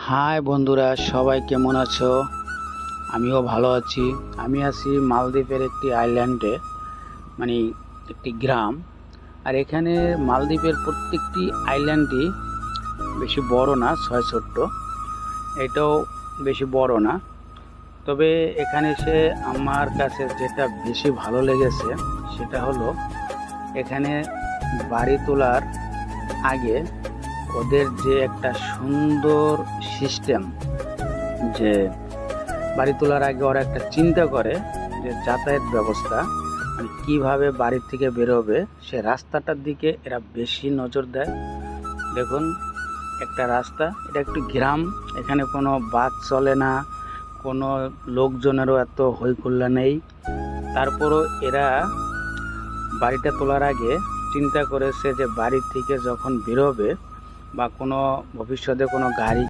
High বন্ধুরা, সবাই কেমন আছো? আমিও ভালো আছি। আমি আছি মালদ্বীপের একটি আইল্যান্ডে, মানে একটি গ্রাম। আর এখানে মালদ্বীপের প্রত্যেকটি আইল্যান্ডই বেশি বড় না, ছয় ছোট্ট। এটাও বেশি বড় না। তবে এখানে এসে আমার কাছে যেটা বেশি ভালো লেগেছে সেটা হলো এখানে বাড়ি তোলার আগে ওদের যে একটা সুন্দর সিস্টেম, যে বাড়ি তোলার আগে ওরা একটা চিন্তা করে যে যাতায়াত ব্যবস্থা, মানে কীভাবে বাড়ির থেকে বেরোবে সে রাস্তাটার দিকে এরা বেশি নজর দেয়। দেখুন, একটা রাস্তা, এটা একটু গ্রাম, এখানে কোনো বাস চলে না, কোনো লোকজনেরও এত হইকুল্লা নেই। তারপরও এরা বাড়িটা তোলার আগে চিন্তা করেছে যে বাড়ি থেকে যখন বেরোবে বা কোনো ভবিষ্যতে কোনো গাড়ি